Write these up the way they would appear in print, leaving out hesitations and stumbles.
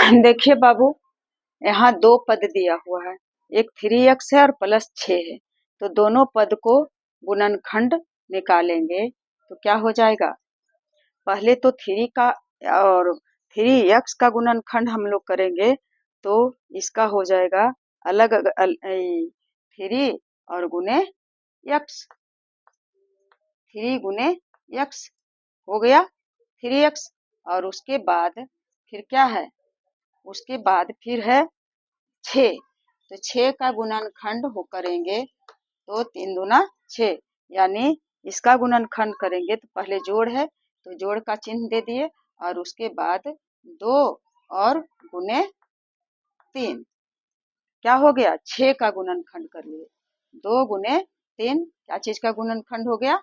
देखिए बाबू, यहाँ दो पद दिया हुआ है, एक 3x है और प्लस 6 है। तो दोनों पद को गुणनखंड निकालेंगे तो क्या हो जाएगा। पहले तो 3 का और 3x का गुणनखंड हम लोग करेंगे तो इसका हो जाएगा अलग 3 और गुने x, 3 गुने x हो गया 3x। और उसके बाद फिर क्या है, उसके बाद फिर है 6। तो 6 का गुणनखंड हो करेंगे तो 3 दूना 6, यानी इसका गुणनखंड करेंगे तो पहले जोड़ है तो जोड़ का चिन्ह दे दिए और उसके बाद 2 और गुने 3, क्या हो गया 6 का गुणनखंड कर लिए। 2 गुने 3 क्या चीज का गुणनखंड हो गया,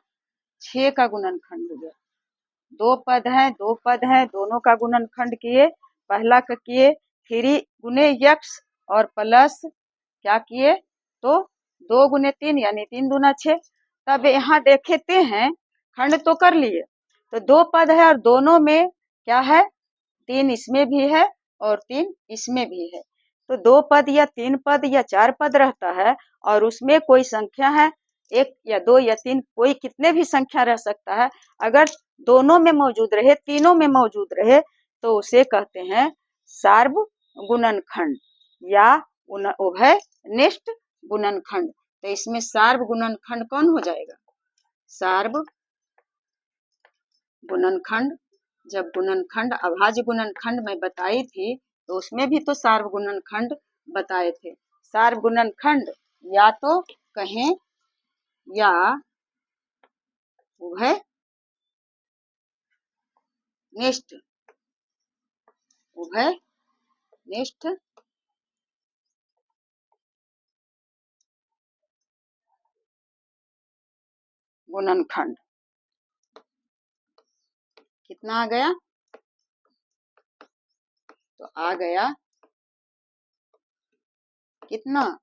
6 का गुणनखंड हो गया। दो पद है दोनों का गुणनखंड किए। पहला का किए 3 गुने x और प्लस क्या किए तो 2 गुने 3 यानी 3 दूना 6। तब यहाँ देखते हैं खंड तो कर लिए, तो दो पद है और दोनों में क्या है 3 इसमें भी है और 3 इसमें भी है। तो 2 पद या 3 पद या 4 पद रहता है और उसमें कोई संख्या है 1 या 2 या 3, कोई कितने भी संख्या रह सकता है। अगर दोनों में मौजूद रहे, तीनों में मौजूद रहे तो उसे कहते हैं सार्वगुणनखंड या उभयनिष्ठ गुणनखंड। तो इसमें सार्वगुणनखंड कौन हो जाएगा, सार्वगुणनखंड। जब गुणनखंड अभाज्य गुणनखंड मैं बताई थी तो उसमें भी तो सार्वगुणनखंड बताए थे। सार्वगुणनखंड या तो कहें या उभयनिष्ठ गुणनखंड। कितना आ गया, तो आ गया कितना,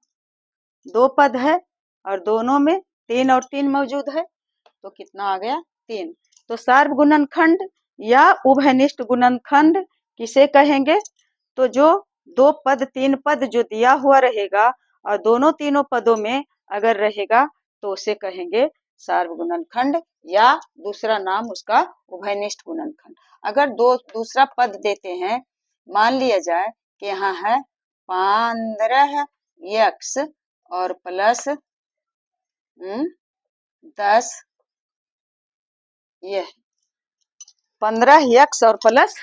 2 पद है और दोनों में 3 और 3 मौजूद है तो कितना आ गया 3। तो सार्वगुणनखंड या उभयनिष्ठ गुणनखंड किसे कहेंगे, तो जो 2 पद 3 पद जो दिया हुआ रहेगा और दोनों तीनों पदों में अगर रहेगा तो उसे कहेंगे सार्वगुणनखंड या दूसरा नाम उसका उभयनिष्ठ गुणनखंड। अगर दूसरा पद देते हैं, मान लिया जाए कि यहाँ है 15x और प्लस 10, यह 15x और प्लस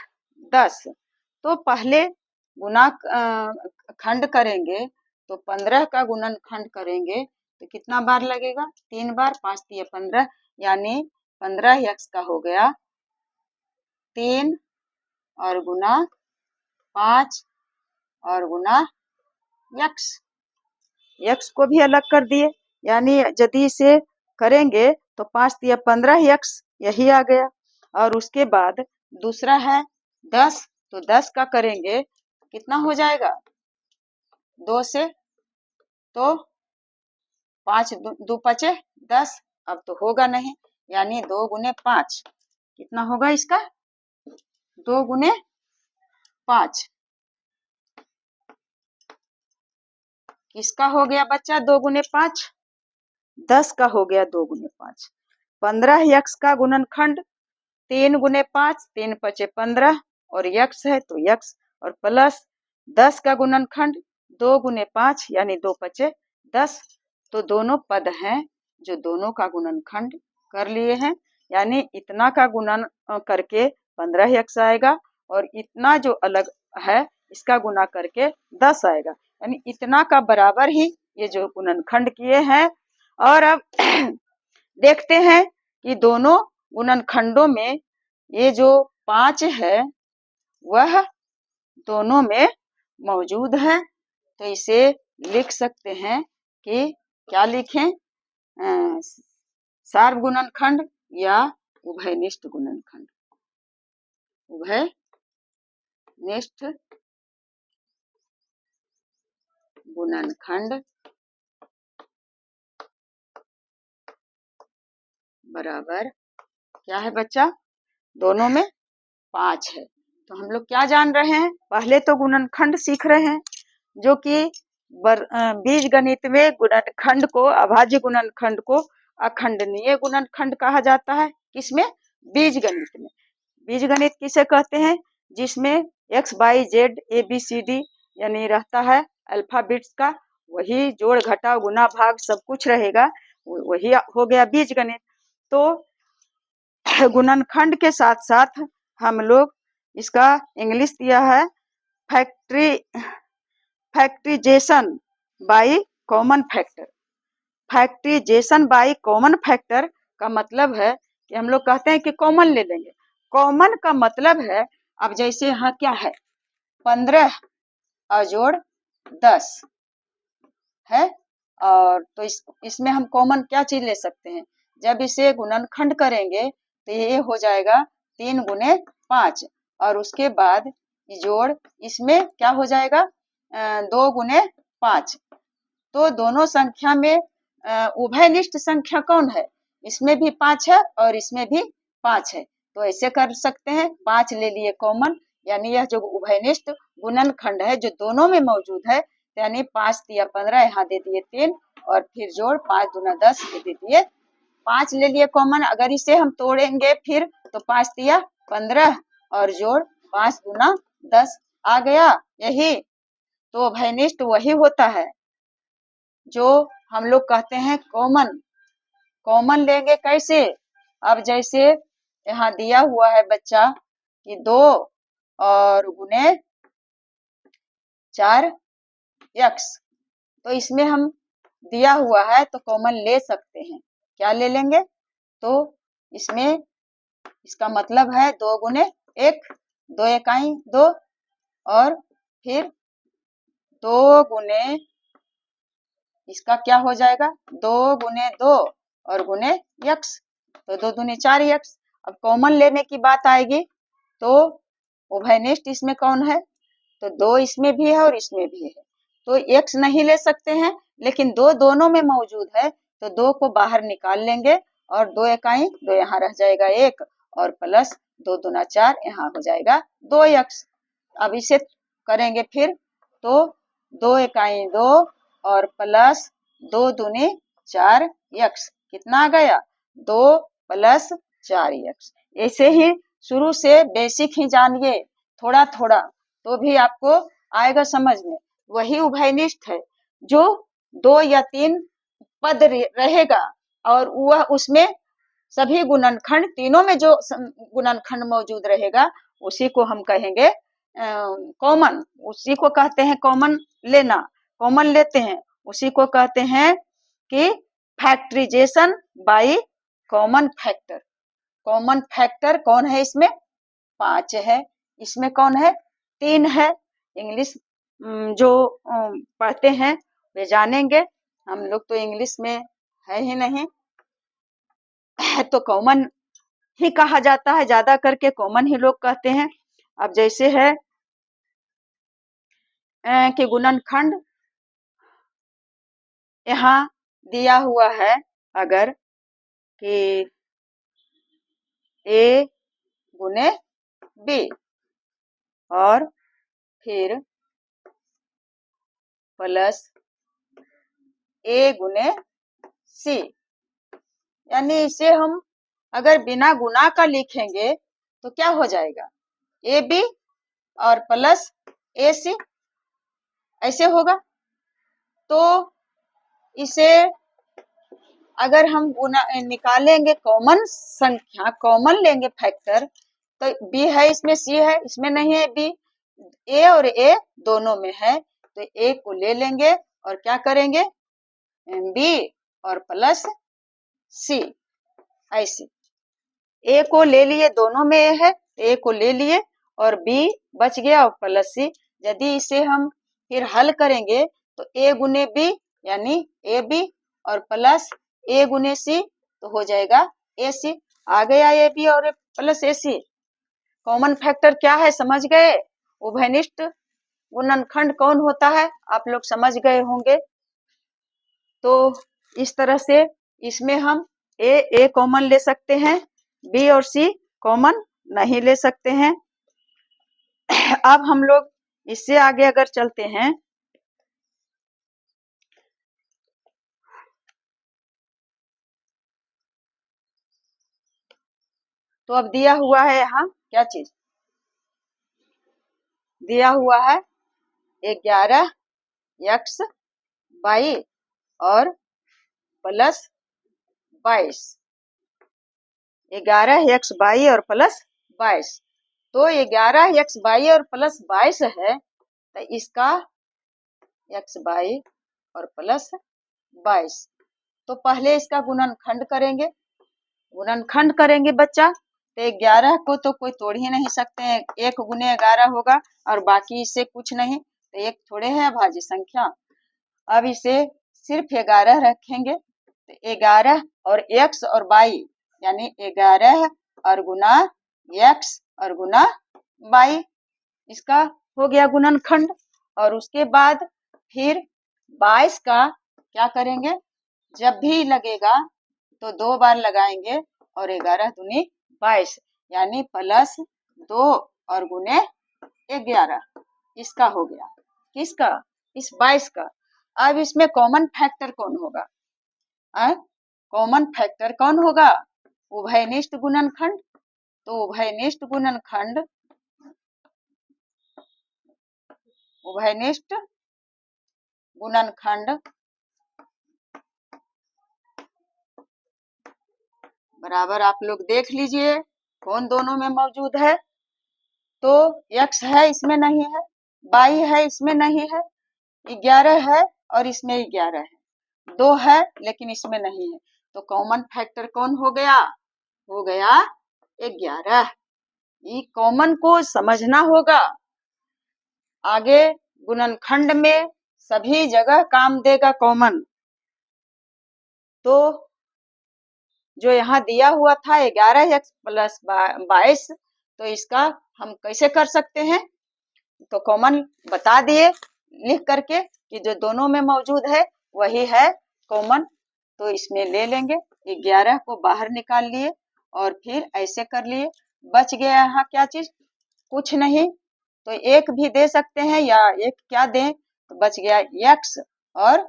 10। तो पहले गुणा खंड करेंगे तो 15 का गुणनखंड करेंगे तो कितना बार लगेगा, 3 बार, 5 3 15, यानी 15x का हो गया 3 और गुना 5 और गुना x को भी अलग कर दिए, यानी यदि इसे करेंगे तो 5 3 15x यही आ गया। और उसके बाद दूसरा है 10, तो 10 का करेंगे कितना हो जाएगा 2 से, तो 5 2 5 10, अब तो होगा नहीं, यानी 2 गुने 5 कितना होगा इसका 2 गुने 5, किसका हो गया बच्चा 2 गुने 5, 10 का हो गया 2 गुने 5। 15x का गुणनखंड 3 गुने 5, 3 5 15 और x है तो x, और प्लस 10 का गुणनखंड 2 गुने 5 यानी 2 5 10। तो दोनों पद हैं जो दोनों का गुणनखंड कर लिए हैं, यानी इतना का गुणन करके 15x आएगा और इतना जो अलग है इसका गुना करके 10 आएगा, यानी इतना का बराबर ही ये जो गुणनखंड किए हैं। और अब देखते हैं कि दोनों गुणनखंडों में ये जो 5 है वह दोनों में मौजूद है, तो इसे लिख सकते हैं कि क्या लिखें, सार्वगुणनखंड या उभयनिष्ठ गुणनखंड। उभयनिष्ठ गुणनखंड बराबर क्या है बच्चा, दोनों में 5 है तो हम लोग क्या जान रहे हैं? पहले तो गुणनखंड सीख रहे हैं, जो कि बीज गणित में गुणनखंड को, अभाज्य गुणनखंड को अखंडनीय गुणनखंड कहा जाता है। किसमें? बीज गणित में। बीज गणित किसे कहते हैं? जिसमें X Y Z A B C D यानी रहता है अल्फाबेट्स का, वही जोड़ घटाव गुना भाग सब कुछ रहेगा, वही हो गया बीज गणित। तो गुणनखंड के साथ साथ हम लोग इसका इंग्लिश दिया है factorisation by common factor. Factorisation by common factor का मतलब है कि हम लोग कहते हैं कि कॉमन ले लेंगे। कॉमन का मतलब है, अब जैसे यहाँ क्या है, 15 अजोड़ 10 है, और तो इसमें हम कॉमन क्या चीज ले सकते हैं? जब इसे गुणनखंड करेंगे तो ये हो जाएगा 3 गुने 5, और उसके बाद जोड़ इसमें क्या हो जाएगा? 2 गुने 5। तो दोनों संख्या में उभयनिष्ठ संख्या कौन है? इसमें भी 5 है और इसमें भी 5 है। तो ऐसे कर सकते हैं, 5 ले लिए कॉमन, यानी यह जो उभयनिष्ठ गुणनखंड है जो दोनों में मौजूद है, यानी 5 दिया 15, यहाँ दे दिए 3, और फिर जोड़ 5 दूना 10 दे दिए 5 ले लिए कॉमन। अगर इसे हम तोड़ेंगे फिर तो 5 दिया 15 और जोड़ 5 दूना 10 आ गया। यही तो उभयनिष्ठ वही होता है जो हम लोग कहते हैं कॉमन। कॉमन लेंगे कैसे? अब जैसे यहाँ दिया हुआ है बच्चा कि 2 और गुने 4 x, तो इसमें हम दिया हुआ है तो कॉमन ले सकते हैं। क्या ले लेंगे? तो इसमें इसका मतलब है 2 गुने 1, 2 इकाई 2, और फिर 2 गुने इसका क्या हो जाएगा? 2 गुने 2 और गुने x, तो 2 दूनी 4x। अब कॉमन लेने की बात आएगी तो उभयनिष्ठ इसमें कौन है? तो 2 इसमें भी है और इसमें भी है, तो x नहीं ले सकते हैं, लेकिन 2 दोनों में मौजूद है, तो 2 को बाहर निकाल लेंगे, और 2 इकाई 2 यहाँ रह जाएगा 1, और प्लस 2 दूना 4 यहाँ हो जाएगा 2x। अब इसे करेंगे फिर तो 2 इकाई 2 और प्लस 2 दूनी 4x, कितना आ गया? 2 प्लस 4x। ऐसे ही शुरू से बेसिक ही जानिए थोड़ा थोड़ा, तो भी आपको आएगा समझ में। वही उभयनिष्ठ है जो 2 या 3 पद रहेगा, और वह उसमें सभी गुणनखंड, तीनों में जो गुणनखंड मौजूद रहेगा उसी को हम कहेंगे कॉमन। उसी को कहते हैं कॉमन लेना, कॉमन लेते हैं, उसी को कहते हैं कि factorisation by common factor. Common factor कौन है? इसमें 5 है, इसमें कौन है? 3 है। इंग्लिश जो पढ़ते हैं वे जानेंगे, हम लोग तो इंग्लिश में है ही नहीं, तो कॉमन ही कहा जाता है, ज्यादा करके कॉमन ही लोग कहते हैं। अब जैसे है कि गुणनखंड यहाँ दिया हुआ है, अगर कि a गुने b और फिर प्लस a गुने c, यानी इसे हम अगर बिना गुना का लिखेंगे तो क्या हो जाएगा? ab और प्लस ac, ऐसे होगा। तो इसे अगर हम गुना निकालेंगे कॉमन संख्या, कॉमन लेंगे फैक्टर, तो b है इसमें, c है इसमें नहीं है, b a और a दोनों में है, तो a को ले लेंगे और क्या करेंगे? b और प्लस c, ऐसे a को ले लिए, दोनों में a है, a को ले लिए और b बच गया और प्लस c। यदि इसे हम फिर हल करेंगे तो a गुने b यानी ab और प्लस a गुने c, तो हो जाएगा ac। आ गया ab और प्लस ac। कॉमन फैक्टर क्या है समझ गए? उभयनिष्ठ गुणनखंड कौन होता है आप लोग समझ गए होंगे। तो इस तरह से इसमें हम a कॉमन ले सकते हैं, b और c कॉमन नहीं ले सकते हैं। अब हम लोग इससे आगे अगर चलते हैं तो अब दिया हुआ है यहाँ क्या चीज दिया हुआ है 11x/22 और +22 11x/22 और +22 तो 11x/22 और +22 है तो इसका x/22 और +22 तो पहले इसका गुणनखंड करेंगे बच्चा। तो 11 को तो कोई तोड़ ही नहीं सकते हैं, 1 गुने 11 होगा और बाकी इससे कुछ नहीं, तो एक थोड़े है अभाज्य संख्या। अब इसे सिर्फ 11 रखेंगे तो 11 और x और y यानी 11 और गुना x और गुना y इसका हो गया गुणनखंड। और उसके बाद फिर 22 का क्या करेंगे, जब भी लगेगा तो 2 बार लगाएंगे और 11 दूनी 22 यानी +2 और गुने 11 इसका हो गया। किसका? इस 22 का। अब इसमें कॉमन फैक्टर कौन होगा? कॉमन फैक्टर कौन होगा? उभयनिष्ठ गुणनखंड। तो उभयनिष्ठ गुणनखंड बराबर आप लोग देख लीजिए कौन दोनों में मौजूद है। तो x है इसमें नहीं है, y है इसमें नहीं है, 11 है और इसमें 11 है, 2 है लेकिन इसमें नहीं है, तो कॉमन फैक्टर कौन हो गया? हो गया 11। ये कॉमन को समझना होगा, आगे गुणनखंड में सभी जगह काम देगा कॉमन। तो जो यहाँ दिया हुआ था 11x/22 तो इसका हम कैसे कर सकते हैं? तो कॉमन बता दिए लिख करके कि जो दोनों में मौजूद है वही है कॉमन। तो इसमें ले लेंगे, 11 को बाहर निकाल लिए और फिर ऐसे कर लिए, बच गया यहाँ क्या चीज? कुछ नहीं, तो 1 भी दे सकते हैं या 1 क्या दें, तो बच गया x और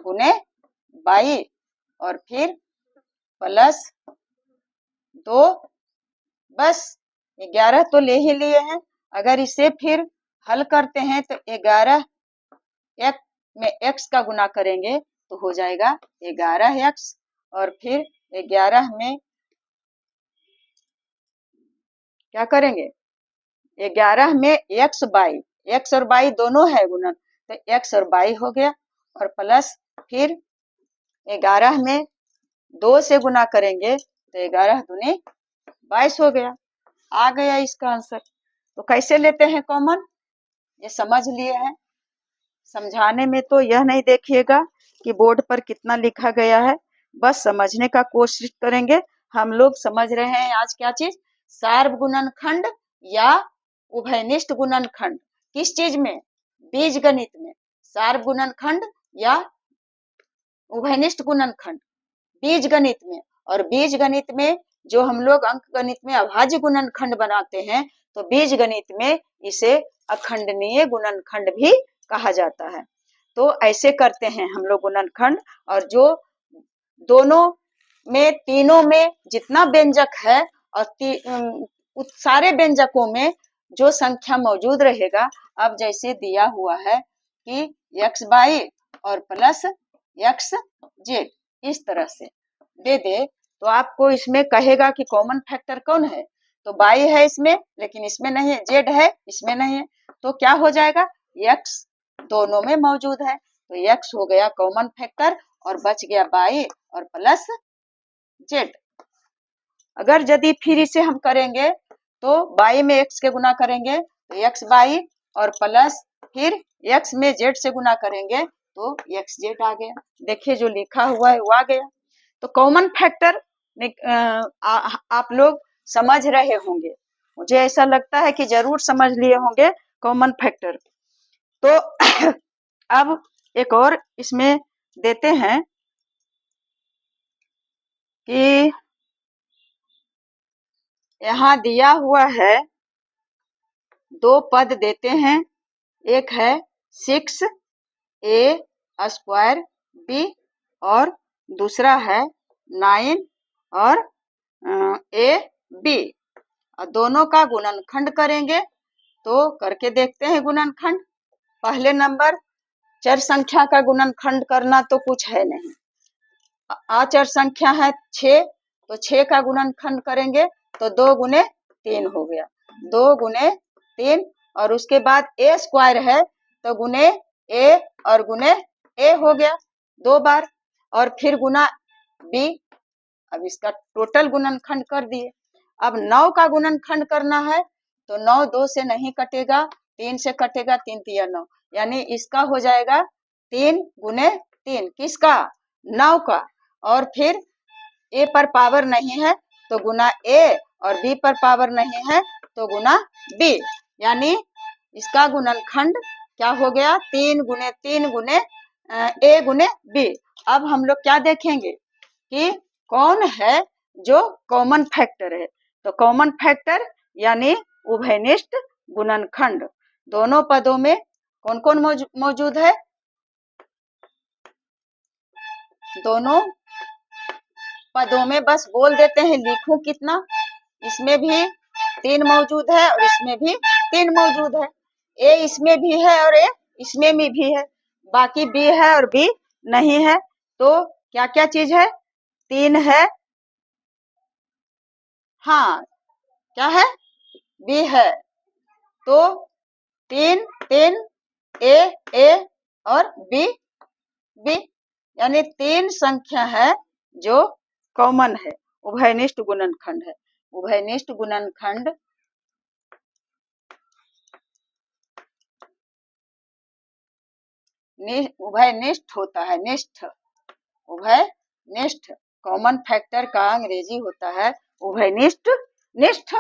गुने y और फिर +2 बस 11 तो ले ही लिए हैं। अगर इसे फिर हल करते हैं तो 11 x में x का गुना करेंगे तो हो जाएगा 11x और फिर 11 में क्या करेंगे, 11 में x और y दोनों है गुणन, तो x और y हो गया और प्लस फिर 11 में 2 से गुना करेंगे तो 11 दूनी 22 हो गया। आ गया इसका आंसर। तो कैसे लेते हैं कॉमन, ये समझ लिए हैं। समझाने में तो यह नहीं देखिएगा कि बोर्ड पर कितना लिखा गया है, बस समझने का कोशिश करेंगे। हम लोग समझ रहे हैं आज क्या चीज, सार्वगुणनखंड या उभयनिष्ठ गुणनखंड। किस चीज में? बीजगणित में। सार्वगुणनखंड या उभयनिष्ठ गुणनखंड बीजगणित में। और बीजगणित में जो हम लोग अंक गणित में अभाज्य गुणनखंड बनाते हैं तो बीजगणित में इसे अखंडनीय गुणनखंड भी कहा जाता है। तो ऐसे करते हैं हम लोग गुणनखंड, और जो दोनों में तीनों में जितना व्यंजक है और सारे व्यंजकों में जो संख्या मौजूद रहेगा, अब जैसे दिया हुआ है कि x/y और +xz इस तरह से दे दे तो आपको इसमें कहेगा कि कॉमन फैक्टर कौन है, तो y है इसमें लेकिन इसमें नहीं है, z है इसमें नहीं है, तो क्या हो जाएगा, x दोनों में मौजूद है तो x हो गया कॉमन फैक्टर और बच गया y और +z। अगर यदि फिर इसे हम करेंगे तो y में x के गुना करेंगे तो x/y और प्लस फिर x में z से गुना करेंगे तो xz आ गया। देखिए जो लिखा हुआ है वो आ गया। तो कॉमन फैक्टर आप लोग समझ रहे होंगे, मुझे ऐसा लगता है कि जरूर समझ लिए होंगे कॉमन फैक्टर। तो अब एक और इसमें देते हैं कि यहाँ दिया हुआ है दो पद देते हैं, एक है 6a² b और दूसरा है 9 और ab और दोनों का गुणनखंड करेंगे। तो करके देखते हैं गुणनखंड। पहले नंबर चर संख्या का गुणनखंड करना तो कुछ है नहीं। अचर संख्या है 6, तो 6 का गुणनखंड करेंगे तो 2 गुने 3 हो गया, 2 गुने 3 और उसके बाद a² है तो गुने a और गुने a हो गया 2 बार और फिर गुना b। अब इसका टोटल गुणनखंड कर दिए। अब 9 का गुणनखंड करना है तो 9 2 से नहीं कटेगा, 3 से कटेगा, 3 तिया 9, यानी इसका हो जाएगा 3 गुने 3, किसका? 9 का। और फिर a पर पावर नहीं है तो गुना a और b पर पावर नहीं है तो गुना b, यानी इसका गुणनखंड क्या हो गया? 3 गुने 3 गुने a गुने b। अब हम लोग क्या देखेंगे कि कौन है जो कॉमन फैक्टर है। तो कॉमन फैक्टर यानी उभयनिष्ठ गुणनखंड दोनों पदों में कौन कौन मौजूद है? दोनों पदों में बस बोल देते हैं, लिखूं कितना? इसमें भी 3 मौजूद है और इसमें भी 3 मौजूद है। ए इसमें भी है और ए इसमें भी है, बाकी बी है और बी नहीं है। तो क्या क्या चीज है? 3 है, हाँ क्या है? बी है। तो 3 3 ए और बी बी, यानी 3 संख्या है जो कॉमन है, उभयनिष्ठ गुणनखंड है। उभयनिष्ठ गुणनखंड उभयनिष्ठ होता है, निष्ठ, उभयनिष्ठ। कॉमन फैक्टर का अंग्रेजी होता है उभयनिष्ठ, निष्ठ।